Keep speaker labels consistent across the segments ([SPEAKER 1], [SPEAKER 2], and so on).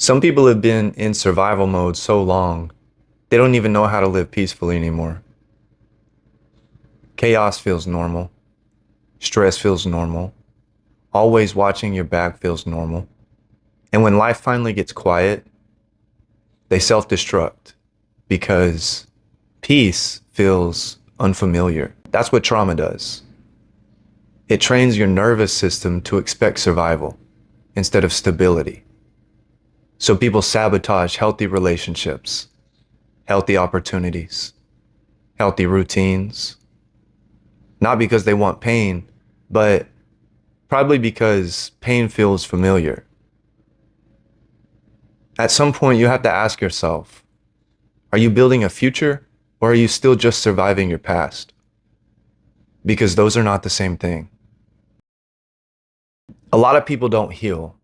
[SPEAKER 1] Some people have been in survival mode so long, they don't even know how to live peacefully anymore. Chaos feels normal. Stress feels normal. Always watching your back feels normal. And when life finally gets quiet, they self-destruct because peace feels unfamiliar. That's what trauma does. It trains your nervous system to expect survival instead of stability. So people sabotage healthy relationships, healthy opportunities, healthy routines, not because they want pain, but probably because pain feels familiar. At some point, you have to ask yourself, are you building a future or are you still just surviving your past? Because those are not the same thing. A lot of people don't heal.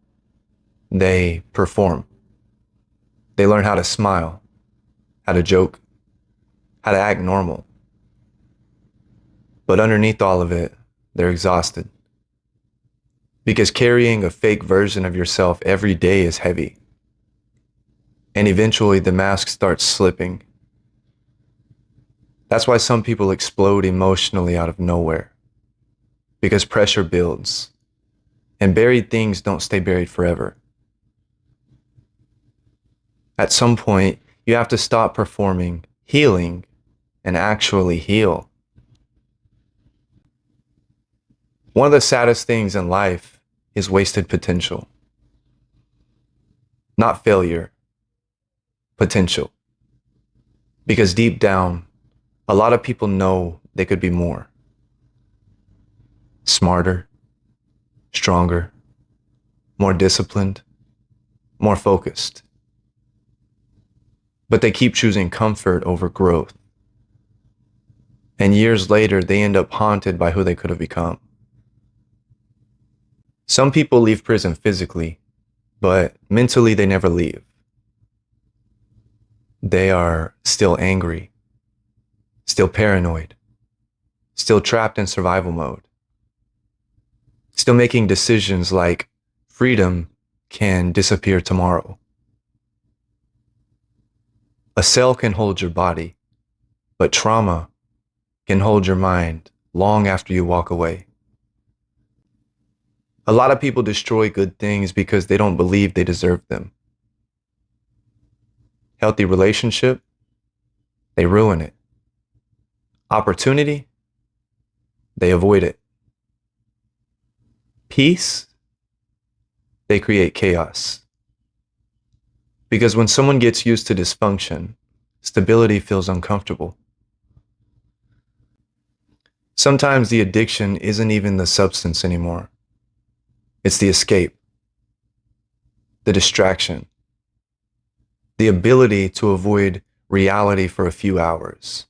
[SPEAKER 1] They perform. They learn how to smile, how to joke, how to act normal. But underneath all of it, they're exhausted. Because carrying a fake version of yourself every day is heavy. And eventually the mask starts slipping. That's why some people explode emotionally out of nowhere. Because pressure builds. And buried things don't stay buried forever. At some point, you have to stop performing healing and actually heal. One of the saddest things in life is wasted potential. Not failure, potential. Because deep down, a lot of people know they could be more. Smarter, stronger, more disciplined, more focused. But they keep choosing comfort over growth. And years later, they end up haunted by who they could have become. Some people leave prison physically, but mentally they never leave. They are still angry, still paranoid, still trapped in survival mode, still making decisions like freedom can disappear tomorrow. A cell can hold your body, but trauma can hold your mind long after you walk away. A lot of people destroy good things because they don't believe they deserve them. Healthy relationship, they ruin it. Opportunity, they avoid it. Peace, they create chaos. Because when someone gets used to dysfunction, stability feels uncomfortable. Sometimes the addiction isn't even the substance anymore. It's the escape, the distraction, the ability to avoid reality for a few hours.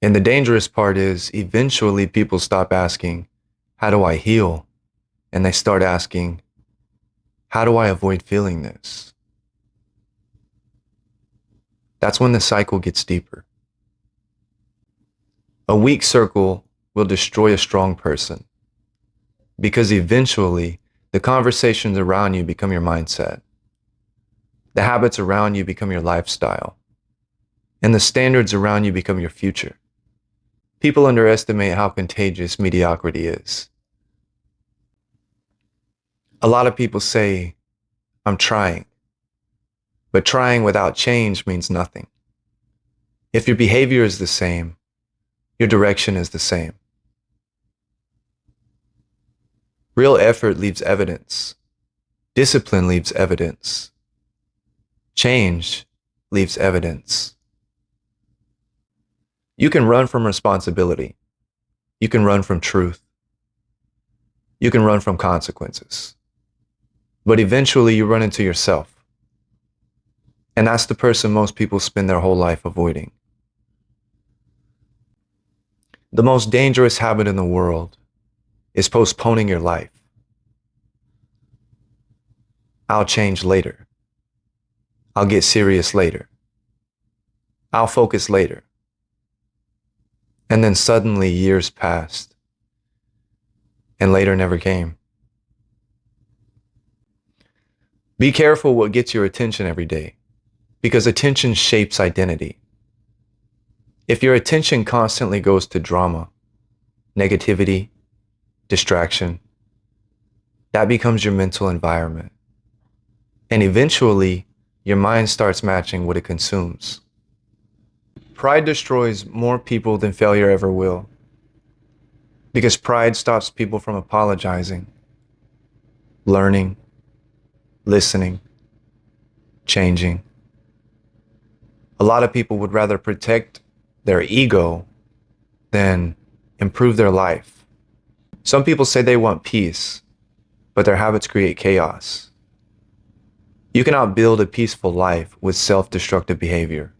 [SPEAKER 1] And the dangerous part is eventually people stop asking, how do I heal? And they start asking, how do I avoid feeling this? That's when the cycle gets deeper. A weak circle will destroy a strong person because eventually the conversations around you become your mindset. The habits around you become your lifestyle. And the standards around you become your future. People underestimate how contagious mediocrity is. A lot of people say, I'm trying. But trying without change means nothing. If your behavior is the same, your direction is the same. Real effort leaves evidence. Discipline leaves evidence. Change leaves evidence. You can run from responsibility. You can run from truth. You can run from consequences. But eventually you run into yourself. And that's the person most people spend their whole life avoiding. The most dangerous habit in the world is postponing your life. I'll change later. I'll get serious later. I'll focus later. And then suddenly years passed, and later never came. Be careful what gets your attention every day, because attention shapes identity. If your attention constantly goes to drama, negativity, distraction, that becomes your mental environment. And eventually, your mind starts matching what it consumes. Pride destroys more people than failure ever will, because pride stops people from apologizing, learning, listening, changing. A lot of people would rather protect their ego than improve their life. Some people say they want peace, but their habits create chaos. You cannot build a peaceful life with self-destructive behavior.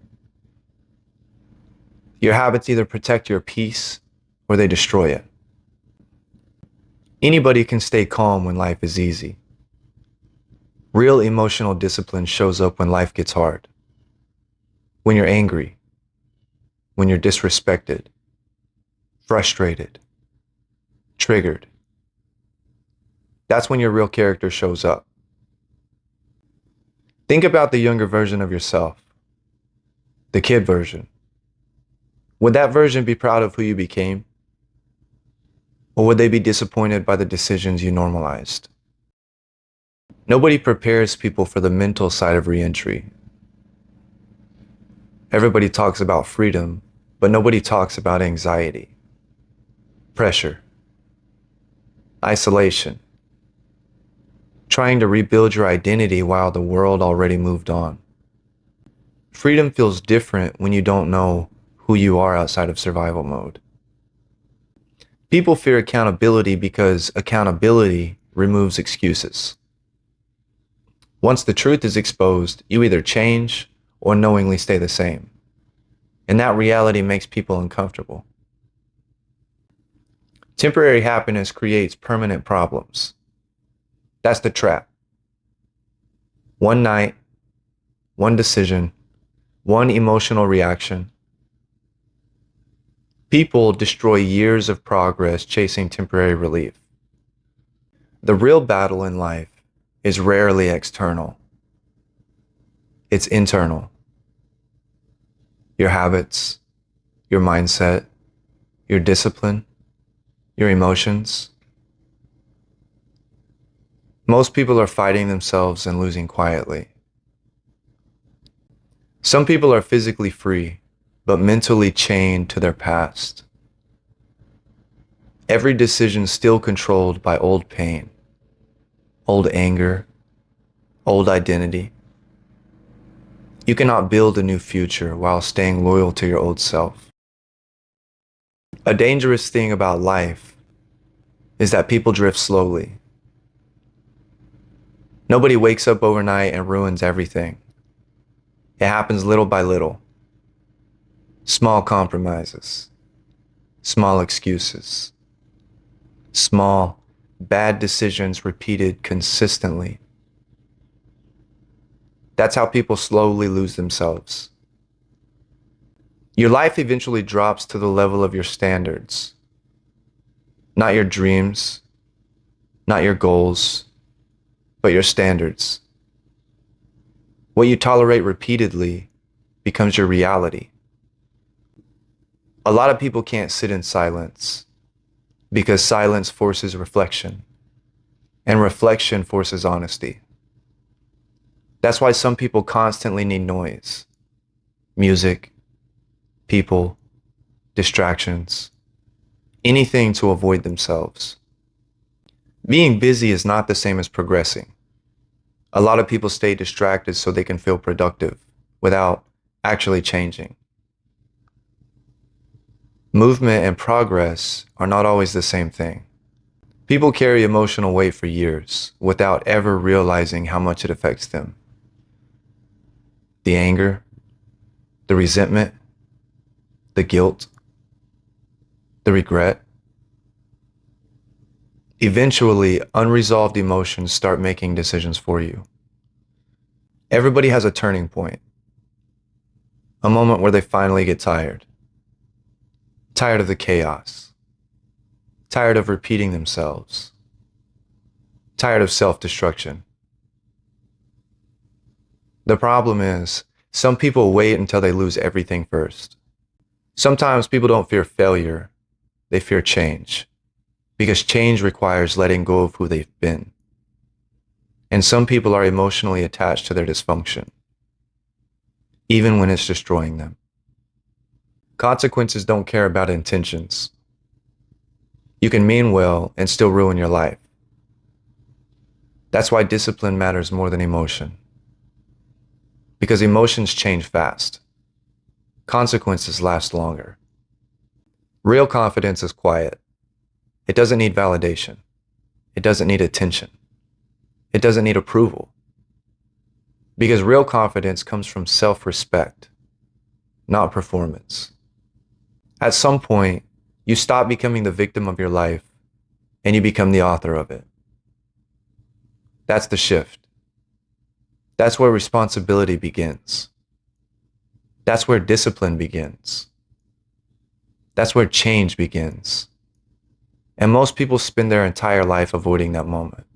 [SPEAKER 1] Your habits either protect your peace or they destroy it. Anybody can stay calm when life is easy. Real emotional discipline shows up when life gets hard. When you're angry, when you're disrespected, frustrated, triggered. That's when your real character shows up. Think about the younger version of yourself, the kid version. Would that version be proud of who you became? Or would they be disappointed by the decisions you normalized? Nobody prepares people for the mental side of reentry. Everybody talks about freedom, but nobody talks about anxiety, pressure, isolation, trying to rebuild your identity while the world already moved on. Freedom feels different when you don't know who you are outside of survival mode. People fear accountability because accountability removes excuses. Once the truth is exposed, you either change or knowingly stay the same. And that reality makes people uncomfortable. Temporary happiness creates permanent problems. That's the trap. One night, one decision, one emotional reaction. People destroy years of progress chasing temporary relief. The real battle in life is rarely external. It's internal. Your habits, your mindset, your discipline, your emotions. Most people are fighting themselves and losing quietly. Some people are physically free, but mentally chained to their past. Every decision still controlled by old pain, old anger, old identity. You cannot build a new future while staying loyal to your old self. A dangerous thing about life is that people drift slowly. Nobody wakes up overnight and ruins everything. It happens little by little. Small compromises, small excuses, small, bad decisions repeated consistently. That's how people slowly lose themselves. Your life eventually drops to the level of your standards, not your dreams, not your goals, but your standards. What you tolerate repeatedly becomes your reality. A lot of people can't sit in silence because silence forces reflection, and reflection forces honesty. That's why some people constantly need noise, music, people, distractions, anything to avoid themselves. Being busy is not the same as progressing. A lot of people stay distracted so they can feel productive without actually changing. Movement and progress are not always the same thing. People carry emotional weight for years without ever realizing how much it affects them. The anger, the resentment, the guilt, the regret. Eventually, unresolved emotions start making decisions for you. Everybody has a turning point, a moment where they finally get tired. Tired of the chaos. Tired of repeating themselves. Tired of self-destruction. The problem is, some people wait until they lose everything first. Sometimes people don't fear failure, they fear change. Because change requires letting go of who they've been. And some people are emotionally attached to their dysfunction, even when it's destroying them. Consequences don't care about intentions. You can mean well and still ruin your life. That's why discipline matters more than emotion. Because emotions change fast. Consequences last longer. Real confidence is quiet. It doesn't need validation. It doesn't need attention. It doesn't need approval. Because real confidence comes from self-respect, not performance. At some point, you stop becoming the victim of your life and you become the author of it. That's the shift. That's where responsibility begins. That's where discipline begins. That's where change begins. And most people spend their entire life avoiding that moment.